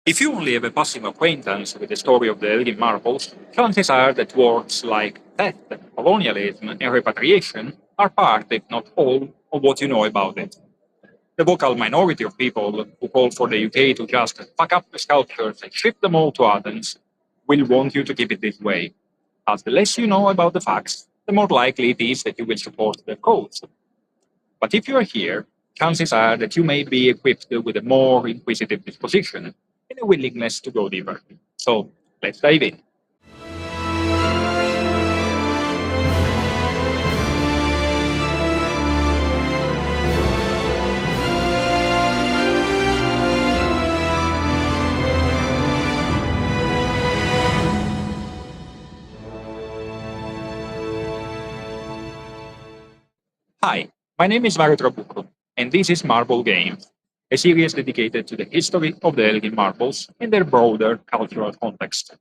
If you only have a passive acquaintance with the story of the Elgin Marbles, chances are that words like theft, colonialism, and repatriation are part, if not all, of what you know about it. The vocal minority of people who call for the UK to just pack up the sculptures and ship them all to Athens will want you to keep it this way, as the less you know about the facts, the more likely it is that you will support their cause. But if you are here, chances are that you may be equipped with a more inquisitive disposition and a willingness to go deeper. So let's dive in. Hi, my name is Mario Trabucco, and this is Marble Games, a series dedicated to the history of the Elgin marbles and their broader cultural context.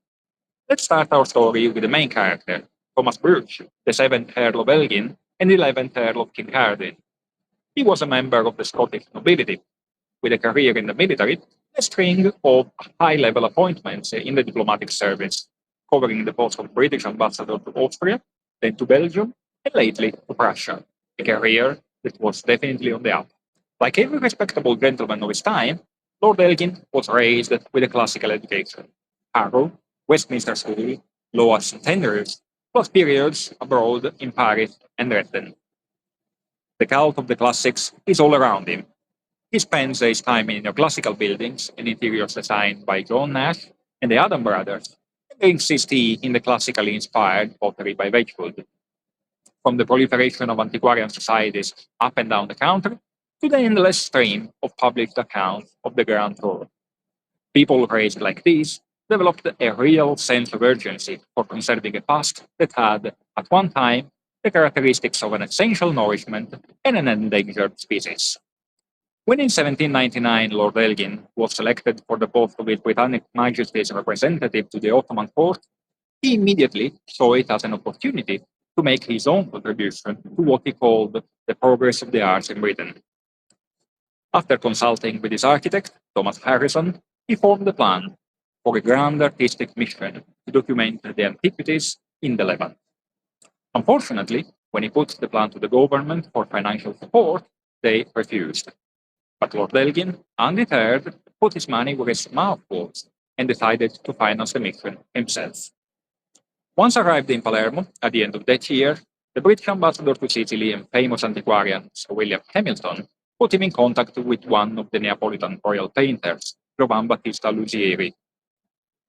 Let's start our story with the main character, Thomas Birch, the 7th Earl of Elgin and 11th Earl of Kincardine. He was a member of the Scottish nobility, with a career in the military and a string of high-level appointments in the diplomatic service, covering the post of British ambassador to Austria, then to Belgium, and lately to Prussia, a career that was definitely on the up. Like every respectable gentleman of his time, Lord Elgin was raised with a classical education. Harrow, Westminster School, law at St Andrews, plus periods abroad in Paris and Dresden. The cult of the classics is all around him. He spends his time in neoclassical buildings and interiors designed by John Nash and the Adam brothers, and drinks his tea in the classically inspired pottery by Wedgwood. From the proliferation of antiquarian societies up and down the country to the endless stream of published accounts of the Grand Tour. People raised like these developed a real sense of urgency for conserving a past that had, at one time, the characteristics of an essential nourishment and an endangered species. When in 1799 Lord Elgin was selected for the post of His Britannic Majesty's representative to the Ottoman court, he immediately saw it as an opportunity to make his own contribution to what he called the progress of the arts in Britain. After consulting with his architect, Thomas Harrison, he formed a plan for a grand artistic mission to document the antiquities in the Levant. Unfortunately, when he put the plan to the government for financial support, they refused. But Lord Elgin, undeterred, put his money where his mouth was and decided to finance the mission himself. Once arrived in Palermo at the end of that year, the British ambassador to Sicily and famous antiquarian Sir William Hamilton put him in contact with one of the Neapolitan royal painters, Giovan Battista Lusieri.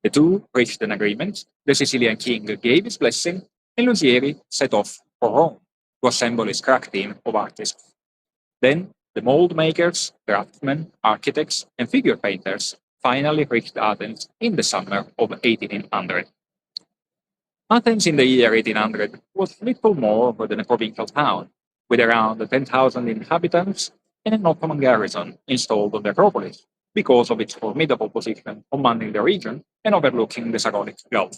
The two reached an agreement, the Sicilian king gave his blessing, and Lusieri set off for Rome to assemble his crack team of artists. Then, the mold makers, craftsmen, architects, and figure painters finally reached Athens in the summer of 1800. Athens in the year 1800 was little more than a provincial town, with around 10,000 inhabitants and an Ottoman garrison installed on the Acropolis because of its formidable position commanding the region and overlooking the Saronic Gulf.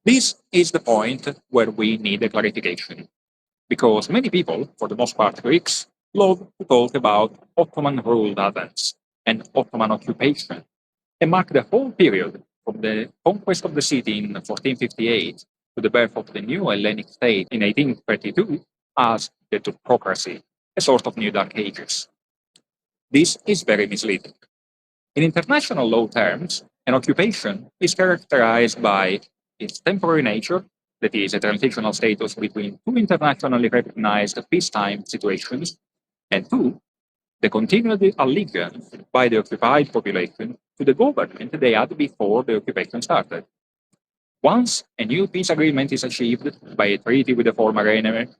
This is the point where we need a clarification, because many people, for the most part Greeks, love to talk about Ottoman-ruled Athens and Ottoman occupation, and mark the whole period from the conquest of the city in 1458 to the birth of the new Hellenic state in 1832 as the Teutocracy, a sort of new Dark Ages. This is very misleading. In international law terms, an occupation is characterized by its temporary nature, that is, a transitional status between two internationally recognized peacetime situations, and two, the continued allegiance by the occupied population to the government they had before the occupation started. Once a new peace agreement is achieved by a treaty with the former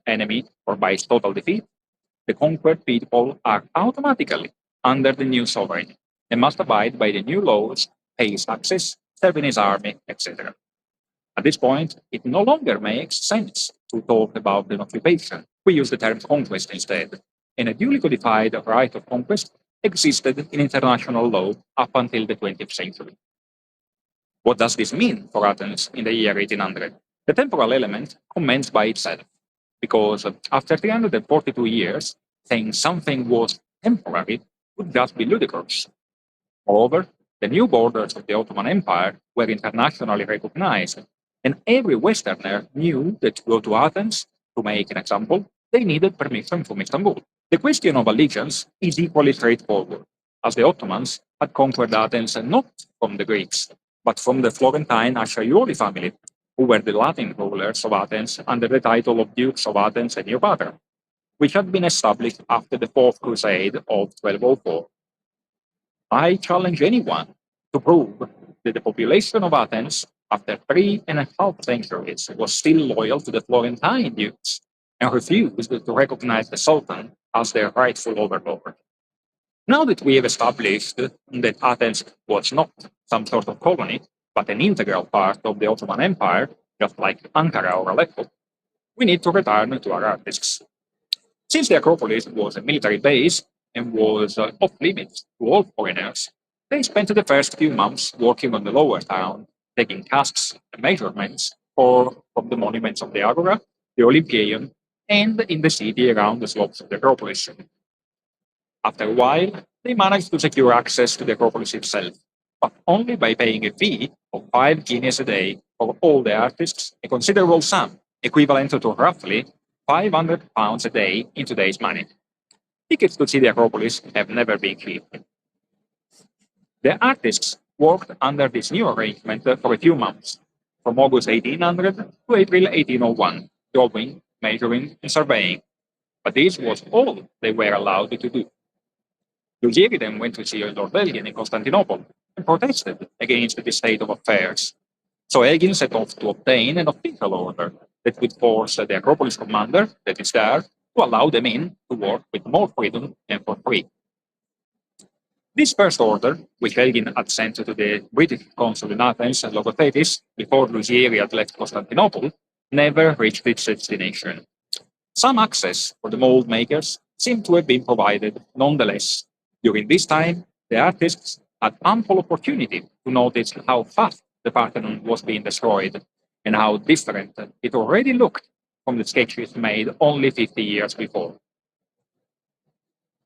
enemy or by its total defeat, the conquered people are automatically under the new sovereign and must abide by the new laws, pay his taxes, serve in his army, etc. At this point, it no longer makes sense to talk about an occupation. We use the term conquest instead, and a duly codified right of conquest existed in international law up until the 20th century. What does this mean for Athens in the year 1800? The temporal element comments by itself, because after 342 years, saying something was temporary would just be ludicrous. Moreover, The new borders of the Ottoman Empire were internationally recognized, and every Westerner knew that to go to Athens, to make an example, they needed permission from Istanbul. The question of allegiance is equally straightforward, as the Ottomans had conquered Athens not from the Greeks, but from the Florentine Acciaiuoli family, who were the Latin rulers of Athens under the title of Dukes of Athens and Cleopatra, which had been established after the Fourth Crusade of 1204. I challenge anyone to prove that the population of Athens, after 3.5 centuries, was still loyal to the Florentine dukes and refused to recognize the Sultan as their rightful overlord. Now that we have established that Athens was not some sort of colony, but an integral part of the Ottoman Empire, just like Ankara or Aleppo, we need to return to our artists. Since the Acropolis was a military base and was off limits to all foreigners, they spent the first few months working on the lower town, taking casts and measurements from the monuments of the Agora, the Olympieum, and in the city around the slopes of the Acropolis. After a while, they managed to secure access to the Acropolis itself, but only by paying a fee of 5 guineas a day for all the artists, a considerable sum, equivalent to roughly £500 a day in today's money. Tickets to see the Acropolis have never been cheap. The artists worked under this new arrangement for a few months, from August 1800 to April 1801, drawing, measuring, and surveying. But this was all they were allowed to do. Lugieri then went to see Lord Elgin in Constantinople and protested against the state of affairs. So Elgin set off to obtain an official order that would force the Acropolis commander that is there to allow them in to work with more freedom and for free. This first order, which Elgin had sent to the British consul in Athens, Logothetis, before Lugieri had left Constantinople, never reached its destination. Some access for the mold makers seemed to have been provided nonetheless. During this time, the artists had ample opportunity to notice how fast the Parthenon was being destroyed and how different it already looked from the sketches made only 50 years before.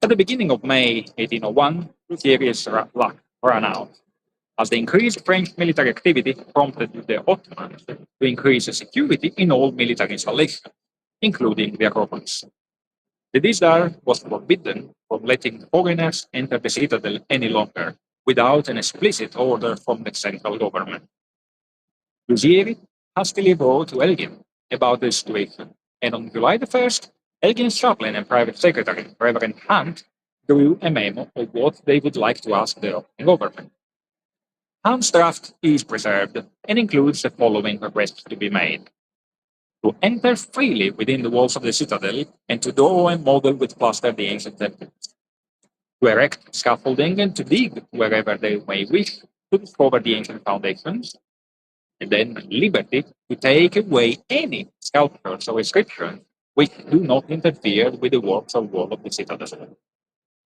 At the beginning of May 1801, Lugieri's luck ran out, as the increased French military activity prompted the Ottomans to increase security in all military installations, including the Acropolis. The Dizdar was forbidden from letting foreigners enter the citadel any longer without an explicit order from the central government. Lugieri hastily wrote to Elgin about the situation, and on July the 1st, Elgin's chaplain and private secretary, Reverend Hunt, drew a memo of what they would like to ask the Ottoman government. Hunt's draft is preserved and includes the following requests to be made: to enter freely within the walls of the citadel and to draw and model with plaster the ancient temples, to erect scaffolding and to dig wherever they may wish to discover the ancient foundations, and then liberty to take away any sculptures or inscriptions which do not interfere with the works of wall of the citadel.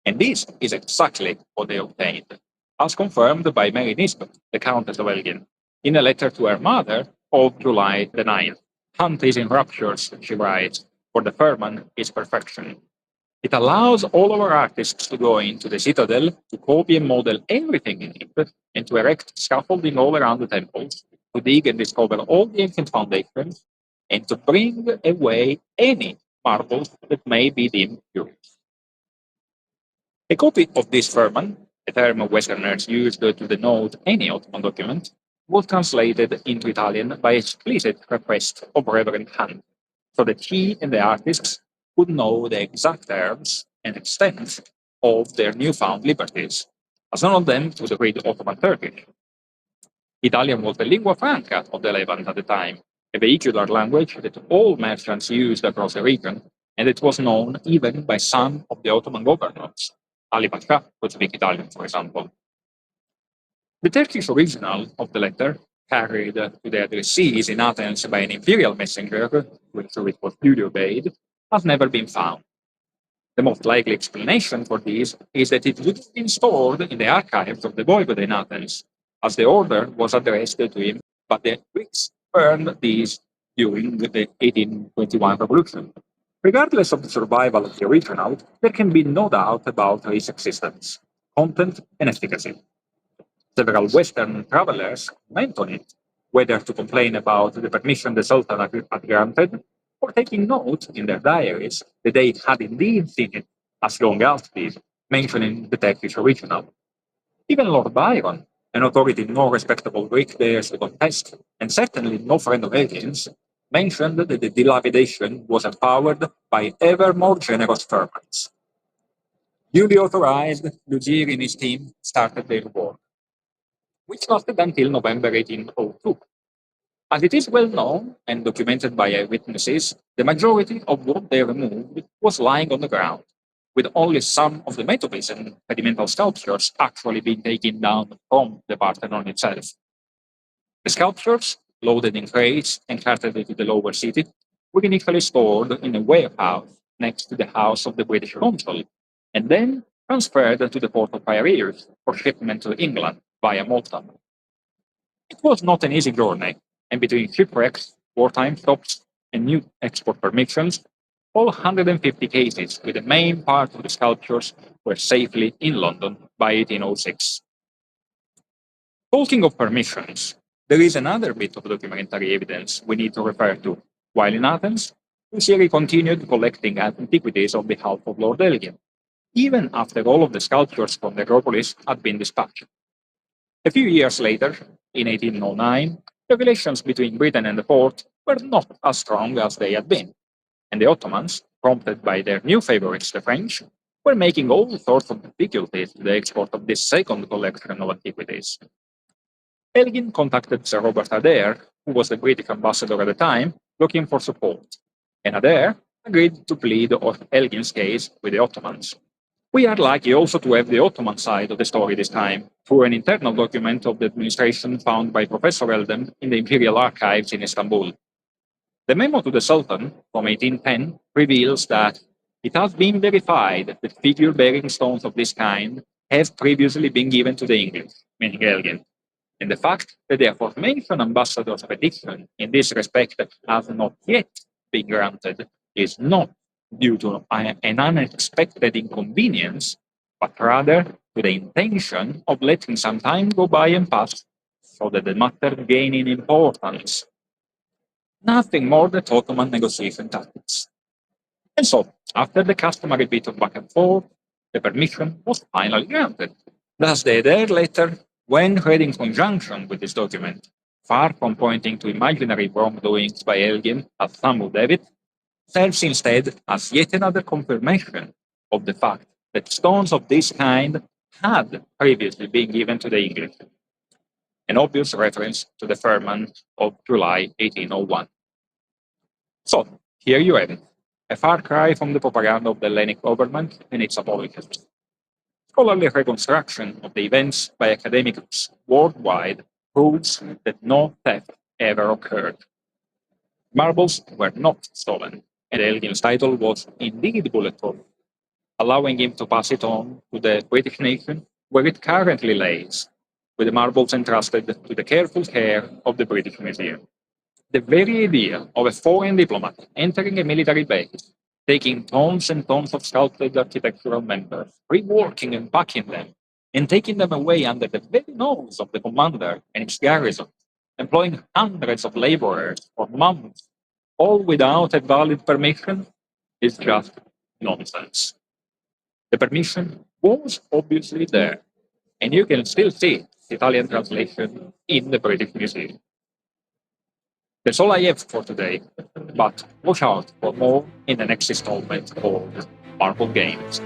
And this is exactly what they obtained, as confirmed by Mary Nisbet, the Countess of Elgin, in a letter to her mother of July the 9th. Hunt is in raptures, she writes, for the firman is perfection. It allows all our artists to go into the citadel, to copy and model everything in it, and to erect scaffolding all around the temples, to dig and discover all the ancient foundations, and to bring away any marbles that may be deemed curious. A copy of this firman, a term Westerners used to denote any Ottoman document, was translated into Italian by explicit request of Reverend Hunt, so that he and the artists would know the exact terms and extent of their newfound liberties, as none of them would read Ottoman Turkish. Italian was the lingua franca of the Levant at the time, a vehicular language that all merchants used across the region, and it was known even by some of the Ottoman governors. Ali Pasha could speak Italian, for example. The Turkish original of the letter, carried to the addressees in Athens by an imperial messenger, which was duly obeyed, has never been found. The most likely explanation for this is that it would have been stored in the archives of the voivode in Athens, as the order was addressed to him, but the Greeks burned these during the 1821 revolution. Regardless of the survival of the original, there can be no doubt about its existence, content, and efficacy. Several Western travelers mention it, whether to complain about the permission the Sultan had granted, or taking note in their diaries that they had indeed seen it, as long as did, mentioning the Turkish original. Even Lord Byron, an authority no respectable Greek dares to contest, and certainly no friend of Elgin's, mentioned that the dilapidation was empowered by ever more generous ferments. Duly authorized, Lugier and his team started their work, which lasted until November 1802. As it is well known and documented by eyewitnesses, the majority of what they removed was lying on the ground, with only some of the metopes and pedimental sculptures actually being taken down from the Parthenon itself. The sculptures, loaded in crates and carted to the lower city, were initially stored in a warehouse next to the house of the British consul, and then transferred to the port of Piraeus for shipment to England via Malta. It was not an easy journey, and between shipwrecks, wartime stops, and new export permissions, all 150 cases with the main part of the sculptures were safely in London by 1806. Talking of permissions, there is another bit of documentary evidence we need to refer to. While in Athens, Usiri continued collecting antiquities on behalf of Lord Elgin, even after all of the sculptures from the Acropolis had been dispatched. A few years later, in 1809, the relations between Britain and the Porte were not as strong as they had been, and the Ottomans, prompted by their new favorites, the French, were making all sorts of difficulties to the export of this second collection of antiquities. Elgin contacted Sir Robert Adair, who was the British ambassador at the time, looking for support, and Adair agreed to plead Elgin's case with the Ottomans. We are lucky also to have the Ottoman side of the story this time, through an internal document of the administration found by Professor Eldem in the Imperial Archives in Istanbul. The memo to the Sultan from 1810 reveals that it has been verified that figure-bearing stones of this kind have previously been given to the English, meaning Elgin, and the fact that the aforementioned ambassador's petition in this respect has not yet been granted is not due to an unexpected inconvenience, but rather to the intention of letting some time go by and pass so that the matter gain in importance. Nothing more than Ottoman negotiation tactics. And so, after the customary bit of back and forth, the permission was finally granted. Thus, the Adair letter, when read in conjunction with this document, far from pointing to imaginary wrongdoings by Elgin, as some would have it, serves instead as yet another confirmation of the fact that stones of this kind had previously been given to the English, an obvious reference to the firman of July 1801. So, here you have it, a far cry from the propaganda of the Hellenic government and its apologists. Scholarly reconstruction of the events by academics worldwide proves that no theft ever occurred. Marbles were not stolen, and Elgin's title was indeed bulletproof, allowing him to pass it on to the British nation where it currently lays, with the marbles entrusted to the careful care of the British Museum. The very idea of a foreign diplomat entering a military base, taking tons and tons of sculpted architectural members, reworking and packing them, and taking them away under the very nose of the commander and his garrison, employing hundreds of laborers for months, all without a valid permission, is just nonsense. The permission was obviously there, and you can still see the Italian translation in the British Museum. That's all I have for today, but watch out for more in the next installment of Marble Games.